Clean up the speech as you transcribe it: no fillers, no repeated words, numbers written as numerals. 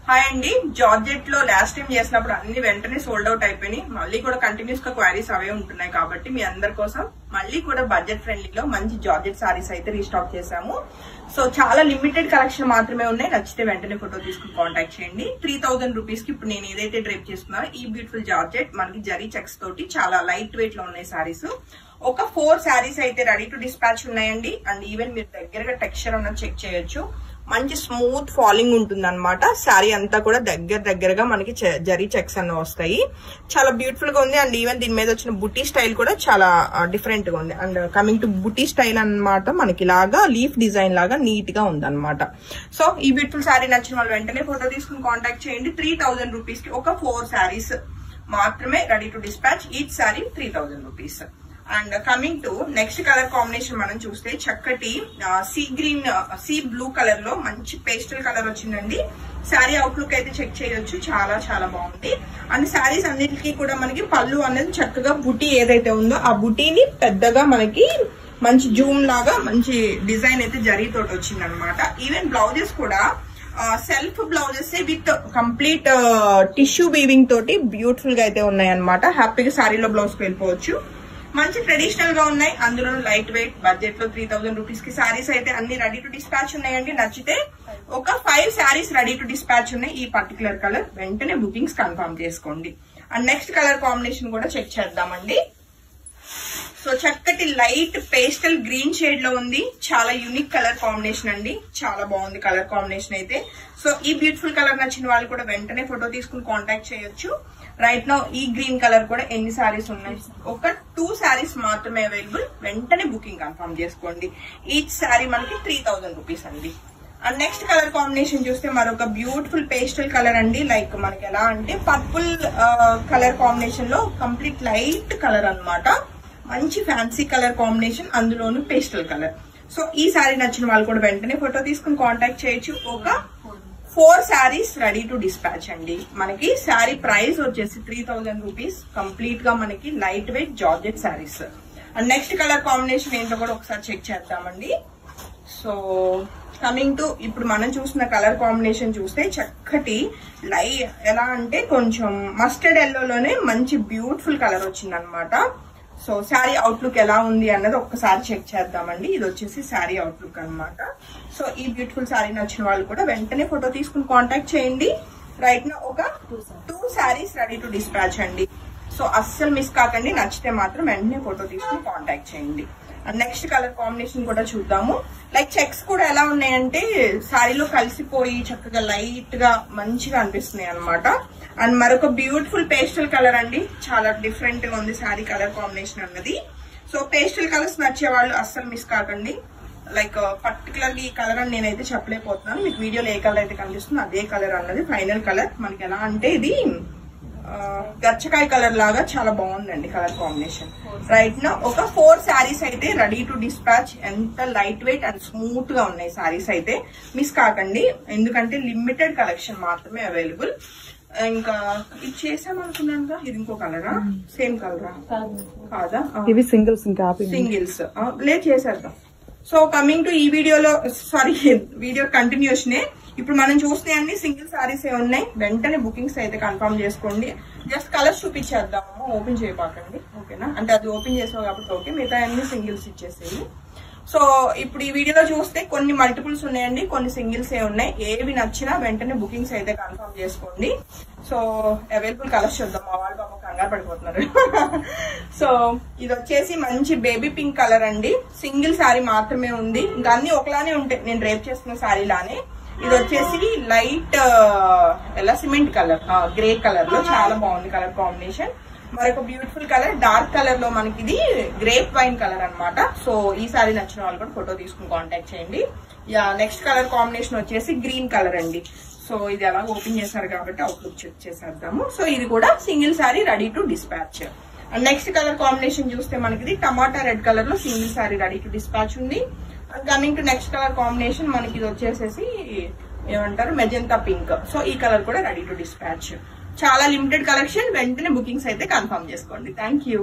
Hi అండి, georgette లో last time చేసినప్పుడు అన్ని వెంటనే సోల్డ్ అవుట్ అయిపోయినాయి. మళ్ళీ కూడా కంటిన్యూస్ గా క్వారీస్ అవే ఉంటున్నాయి కాబట్టి మీ అందరి కోసం మళ్ళీ కూడా బడ్జెట్ ఫ్రెండ్లీలో మంచి జార్జెట్ సారీస్ అయితే రీస్టాక్ చేశాము. సో చాలా లిమిటెడ్ కలెక్షన్ మాత్రమే ఉన్నాయి. నచ్చితే వెంటనే ఫోటో తీసుకుని కాంటాక్ట్ చేయండి. 3000 రూపీస్ కి ఇప్పుడు నేను ఏదైతే డ్రైప్ చేస్తున్నానో ఈ బ్యూటిఫుల్ జార్జెట్ మనకి జరీ చెక్స్ తోటి చాలా లైట్ వెయిట్ లో ఉన్నాయి సారీస్. ఒక 4 సారీస్ అయితే రెడీ టు డిస్పాచ్ ఉన్నాయండి. అండ్ ఈవెన్ మీరు దగ్గరగా టెక్స్చర్ అన్నది చెక్ చేయొచ్చు. మంచి స్మూత్ ఫాలింగ్ ఉంటుంది అనమాట. శారీ అంతా కూడా దగ్గరగా మనకి జరీ చెక్స్ అన్న వస్తాయి. చాలా బ్యూటిఫుల్ గా ఉంది. అండ్ ఈవెన్ దీని మీద వచ్చిన బుటీ స్టైల్ కూడా చాలా డిఫరెంట్ గా ఉంది. And coming to buti style అన్నమాట, మనకి ఇలాగా లీఫ్ డిజైన్ లాగా నీట్ గా ఉంది అనమాట. సో ఈ బ్యూటిఫుల్ శారీ నచ్చిన వాళ్ళు వెంటనే ఫోటో తీసుకుని కాంటాక్ట్ చేయండి. 3000 రూపీస్ కి ఒక 4 శారీస్ మాత్రమే ready to dispatch. Each sari 3000 rupees. And coming to next color combination మనం చూస్తే చక్కటి sea green sea blue colour లో మంచి పేస్టల్ కలర్ వచ్చిందండి. శారీ అవుట్లుక్ అయితే చెక్ చేయొచ్చు, చాలా చాలా బాగుంది. అండ్ శారీస్ అన్నిటికీ కూడా మనకి పళ్ళు అనేది చక్కగా బుటీ ఏదైతే ఉందో ఆ బుటీని పెద్దగా మనకి మంచి జూమ్ లాగా మంచి డిజైన్ అయితే జరీతోటి వచ్చింది అనమాట. ఈవెన్ బ్లౌజెస్ కూడా self blouses with complete tissue weaving తోటి బ్యూటిఫుల్ గా అయితే ఉన్నాయి అనమాట. హ్యాపీగా శారీలో బ్లౌజ్ వెళ్ళిపోవచ్చు. మంచి ట్రెడిషనల్ గా ఉన్నాయి, అందులో లైట్ వెయిట్. బడ్జెట్ లో 3000 రూపీస్ కి సారీస్ అయితే అన్ని రెడీ టు డిస్పాచ్ ఉన్నాయండి. నచ్చితే ఒక 5 సారీస్ రెడీ టు డిస్పాచ్ ఉన్నాయి. ఈ పర్టికులర్ కలర్ వెంటనే బుకింగ్స్ కన్ఫర్మ్ చేసుకోండి. అండ్ నెక్స్ట్ కలర్ కాంబినేషన్ కూడా చెక్ చేద్దామండి. సో చక్కటి లైట్ పేస్టల్ గ్రీన్ షేడ్ లో ఉంది. చాలా యూనిక్ కలర్ కాంబినేషన్ అండి, చాలా బాగుంది కలర్ కాంబినేషన్ అయితే. సో ఈ బ్యూటిఫుల్ కలర్ నచ్చిన వాళ్ళు కూడా వెంటనే ఫోటో తీసుకుని కాంటాక్ట్ చేయొచ్చు. రైట్ నౌ ఈ గ్రీన్ కలర్ కూడా ఎన్ని సారీస్ ఉన్నాయి? ఒక 2 సారీస్ మాత్రమే అవైలబుల్. వెంటనే బుకింగ్ కన్ఫర్మ్ చేసుకోండి. ఈచ్ సారీ మనకి 3000 రూపీస్ అండి. అండ్ నెక్స్ట్ కలర్ కాంబినేషన్ చూస్తే మరొక బ్యూటిఫుల్ పేస్టల్ కలర్ అండి. లైక్ మనకి ఎలా అంటే పర్పుల్ కలర్ కాంబినేషన్ లో కంప్లీట్ లైట్ కలర్ అన్నమాట. మంచి ఫ్యాన్సీ కలర్ కాంబినేషన్, అందులోను పేస్టల్ కలర్. సో ఈ సారీ నచ్చిన వాళ్ళు కూడా వెంటనే ఫోటో తీసుకుని కాంటాక్ట్ చేయొచ్చు. ఒక 4 సారీస్ రెడీ టు డిస్పాచ్ అండి. మనకి శారీ ప్రైస్ వచ్చేసి 3000 రూపీస్. కంప్లీట్ గా మనకి light weight georgette saris. And next color combination ఏంటో కూడా ఒకసారి చెక్ చేద్దామండి. సో కమింగ్ టు ఇప్పుడు మనం చూసిన కలర్ కాంబినేషన్ చూస్తే చక్కటి ఎలా అంటే కొంచెం మస్టర్డ్ ఎల్లోలోనే మంచి బ్యూటిఫుల్ కలర్ వచ్చింది అనమాట. సో శారీ అవుట్లుక్ ఎలా ఉంది అన్నది ఒక్కసారి చెక్ చేద్దామండి. ఇది వచ్చేసి శారీ అవుట్లుక్ అనమాట. సో ఈ బ్యూటిఫుల్ శారీ నచ్చిన వాళ్ళు కూడా వెంటనే ఫోటో తీసుకుని కాంటాక్ట్ చేయండి. రైట్ నా ఒక 2 శారీస్ రెడీ టు డిస్పాచ్ అండి. సో అస్సలు మిస్ కాకండి. నచ్చితే మాత్రం వెంటనే ఫోటో తీసుకుని కాంటాక్ట్ చేయండి. అండ్ నెక్స్ట్ కలర్ కాంబినేషన్ కూడా చూద్దాము. లైక్ చెక్స్ కూడా ఎలా ఉన్నాయంటే శారీలో కలిసిపోయి చక్కగా లైట్ గా మంచిగా అనిపిస్తున్నాయి అనమాట. అండ్ మరొక బ్యూటిఫుల్ పేస్టల్ కలర్ అండి. చాలా డిఫరెంట్ గా ఉంది శారీ కలర్ కాంబినేషన్ అన్నది. సో పేస్టల్ కలర్స్ నచ్చే వాళ్ళు అస్సలు మిస్ కాకండి. లైక్ పర్టికులర్లీ ఈ కలర్ అని నేనైతే చెప్పలేకపోతున్నాను. మీకు వీడియోలో ఏ కలర్ అయితే కనిపిస్తుందో అదే కలర్ అన్నది ఫైనల్ కలర్. మనకి ఎలా అంటే ఇది గచ్చకాయ కలర్ లాగా చాలా బాగుందండి కలర్ కాంబినేషన్. రైట్ నా ఒక 4 సారీస్ అయితే రెడీ టు డిస్పాచ్. ఎంత లైట్ వెయిట్ అండ్ స్మూత్ గా ఉన్నాయి సారీస్ అయితే, మిస్ కాకండి. ఎందుకంటే లిమిటెడ్ కలెక్షన్ మాత్రమే అవైలబుల్. ఇంకా ఇది చేసామనుకున్నాను, ఇది ఇంకో కలరా? సేమ్ కలరా? కాదా? ఇవి సింగిల్స్. ఇంకా సింగిల్స్ లేదు, చేసేద్దాం. సో కమింగ్ టు ఈ వీడియోలో వీడియో కంటిన్యూషనే. ఇప్పుడు మనం చూస్తే అన్ని సింగిల్ సారీస్ ఏ ఉన్నాయి. వెంటనే బుకింగ్స్ అయితే కన్ఫర్మ్ చేసుకోండి. జస్ట్ కలర్స్ చూపించేద్దాము, ఓపెన్ చేయబాకండి. ఓకేనా? అంటే అది ఓపెన్ చేసావు కాబట్టి ఓకే, మిగతా అన్ని సింగిల్స్ ఇచ్చేసేయి. సో ఇప్పుడు ఈ వీడియోలో చూస్తే కొన్ని మల్టిపుల్స్ ఉన్నాయండి, కొన్ని సింగిల్స్ ఏ ఉన్నాయి. ఏవి నచ్చినా వెంటనే బుకింగ్స్ అయితే కన్ఫర్మ్ చేసుకోండి. సో అవైలబుల్ కలర్స్ చూద్దాం. మా వాళ్ళు బాబు కంగారు పడిపోతున్నారు. సో ఇది వచ్చేసి మంచి బేబీ పింక్ కలర్ అండి. సింగిల్ శారీ మాత్రమే ఉంది. ఇంకా అన్ని ఒకలానే ఉంటాయి నేను రేప్ చేస్తున్న శారీ లానే. ఇది వచ్చేసి లైట్ ఎలా సిమెంట్ కలర్, గ్రే కలర్ లో చాలా బాగుంది కలర్ కాంబినేషన్. మరొక బ్యూటిఫుల్ కలర్ డార్క్ కలర్ లో మనకి ఇది గ్రేప్ వైన్ కలర్ అనమాట. సో ఈ సారీ నచ్చిన వాళ్ళు కూడా ఫోటో తీసుకుని కాంటాక్ట్ చేయండి. నెక్స్ట్ కలర్ కాంబినేషన్ వచ్చేసి గ్రీన్ కలర్ అండి. సో ఇది అలా ఓపెన్ చేశారు కాబట్టి అవుట్లుక్ చెక్ చేసేద్దాము. సో ఇది కూడా single sari ready to dispatch. Next color combination చూస్తే మనకి ఇది టమాటా రెడ్ కలర్ లో single sari ready to dispatch ఉంది. Coming to next color combination మనకి ఇది వచ్చేసేసి ఏమంటారు మెజెంతా పింక్. సో ఈ కలర్ కూడా రెడీ టు డిస్పాచ్. చాలా లిమిటెడ్ కలెక్షన్. వెంటనే బుకింగ్స్ అయితే కన్ఫర్మ్ చేసుకోండి. Thank you.